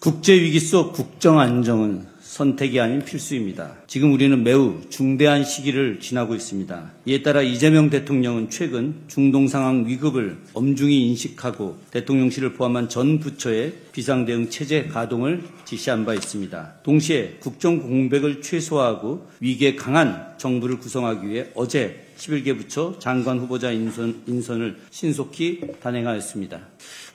국제위기 속 국정안정은 선택이 아닌 필수입니다. 지금 우리는 매우 중대한 시기를 지나고 있습니다. 이에 따라 이재명 대통령은 최근 중동 상황 위급을 엄중히 인식하고 대통령실을 포함한 전 부처의 비상대응 체제 가동을 지시한 바 있습니다. 동시에 국정 공백을 최소화하고 위기에 강한 정부를 구성하기 위해 어제 11개 부처 장관 후보자 인선을 신속히 단행하였습니다.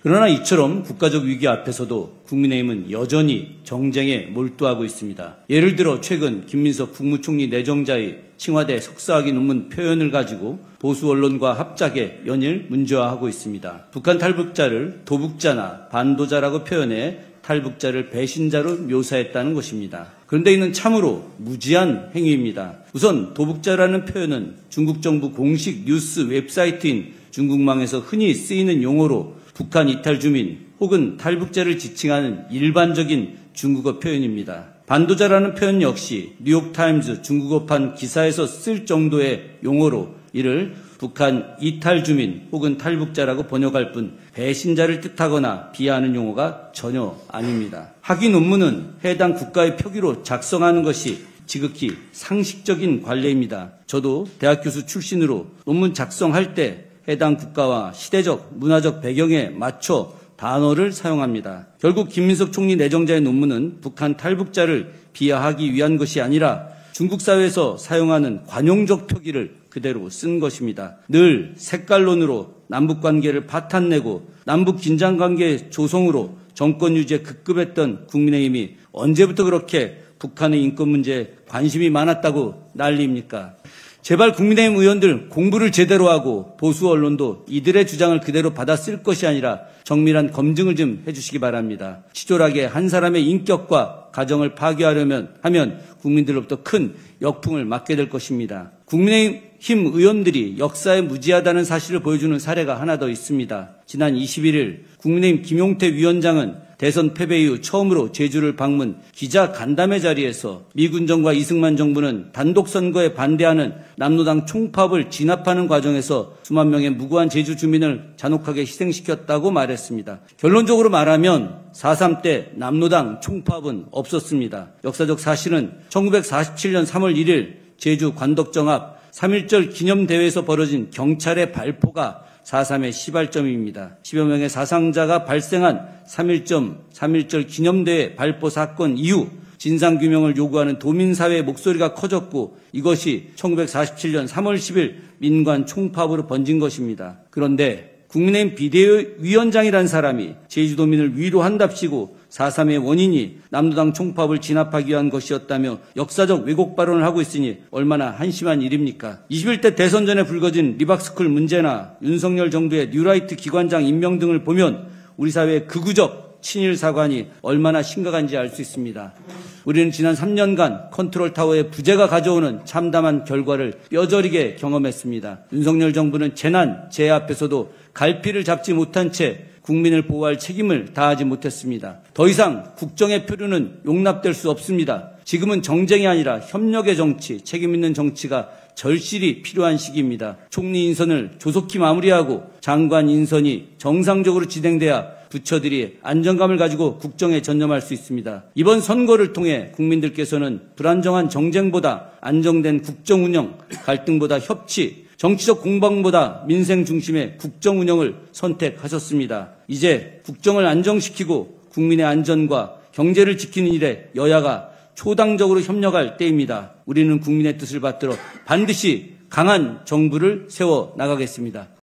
그러나 이처럼 국가적 위기 앞에서도 국민의힘은 여전히 정쟁에 몰두하고 있습니다. 예를 들어 최근 김민석 국무총리 내정자의 청와대 석사학위 논문 표현을 가지고 보수 언론과 합작해 연일 문제화하고 있습니다. 북한 탈북자를 도북자나 반도자라고 표현해 탈북자를 배신자로 묘사했다는 것입니다. 그런데 이는 참으로 무지한 행위입니다. 우선 도북자라는 표현은 중국 정부 공식 뉴스 웹사이트인 중국망에서 흔히 쓰이는 용어로 북한 이탈 주민 혹은 탈북자를 지칭하는 일반적인 중국어 표현입니다. 반도자라는 표현 역시 뉴욕타임즈 중국어판 기사에서 쓸 정도의 용어로 이를 북한 이탈 주민 혹은 탈북자라고 번역할 뿐 배신자를 뜻하거나 비하하는 용어가 전혀 아닙니다. 학위 논문은 해당 국가의 표기로 작성하는 것이 지극히 상식적인 관례입니다. 저도 대학 교수 출신으로 논문 작성할 때 해당 국가와 시대적, 문화적 배경에 맞춰 단어를 사용합니다. 결국 김민석 총리 내정자의 논문은 북한 탈북자를 비하하기 위한 것이 아니라 중국 사회에서 사용하는 관용적 표기를 그대로 쓴 것입니다. 늘 색깔론으로 남북관계를 파탄내고 남북 긴장관계 조성으로 정권 유지에 급급했던 국민의힘이 언제부터 그렇게 북한의 인권 문제에 관심이 많았다고 난리입니까? 제발 국민의힘 의원들 공부를 제대로 하고 보수 언론도 이들의 주장을 그대로 받아 쓸 것이 아니라 정밀한 검증을 좀 해주시기 바랍니다. 치졸하게 한 사람의 인격과 가정을 파괴하려면 하면 국민들로부터 큰 역풍을 맞게 될 것입니다. 국민의힘 의원들이 역사에 무지하다는 사실을 보여주는 사례가 하나 더 있습니다. 지난 21일 국민의힘 김용태 위원장은 대선 패배 이후 처음으로 제주를 방문 기자 간담회 자리에서 미군정과 이승만 정부는 단독 선거에 반대하는 남로당 총파업을 진압하는 과정에서 수만 명의 무고한 제주 주민을 잔혹하게 희생시켰다고 말했습니다. 결론적으로 말하면 4.3 때 남로당 총파업은 없었습니다. 역사적 사실은 1947년 3월 1일 제주 관덕정 앞 3.1절 기념대회에서 벌어진 경찰의 발포가 4.3의 시발점입니다. 10여 명의 사상자가 발생한 3.1절 기념대회 발포 사건 이후 진상규명을 요구하는 도민사회의 목소리가 커졌고 이것이 1947년 3월 10일 민관 총파업으로 번진 것입니다. 그런데 국민의힘 비대위원장이란 사람이 제주도민을 위로한답시고 4.3의 원인이 남로당 총파업을 진압하기 위한 것이었다며 역사적 왜곡 발언을 하고 있으니 얼마나 한심한 일입니까? 21대 대선 전에 불거진 리박스쿨 문제나 윤석열 정부의 뉴라이트 기관장 임명 등을 보면 우리 사회의 극우적 친일 사관이 얼마나 심각한지 알 수 있습니다. 우리는 지난 3년간 컨트롤타워의 부재가 가져오는 참담한 결과를 뼈저리게 경험했습니다. 윤석열 정부는 재난, 재해 앞에서도 갈피를 잡지 못한 채 국민을 보호할 책임을 다하지 못했습니다. 더 이상 국정의 표류는 용납될 수 없습니다. 지금은 정쟁이 아니라 협력의 정치, 책임 있는 정치가 절실히 필요한 시기입니다. 총리 인선을 조속히 마무리하고 장관 인선이 정상적으로 진행돼야 부처들이 안정감을 가지고 국정에 전념할 수 있습니다. 이번 선거를 통해 국민들께서는 불안정한 정쟁보다 안정된 국정 운영, 갈등보다 협치, 정치적 공방보다 민생 중심의 국정 운영을 선택하셨습니다. 이제 국정을 안정시키고 국민의 안전과 경제를 지키는 일에 여야가 초당적으로 협력할 때입니다. 우리는 국민의 뜻을 받들어 반드시 강한 정부를 세워 나가겠습니다.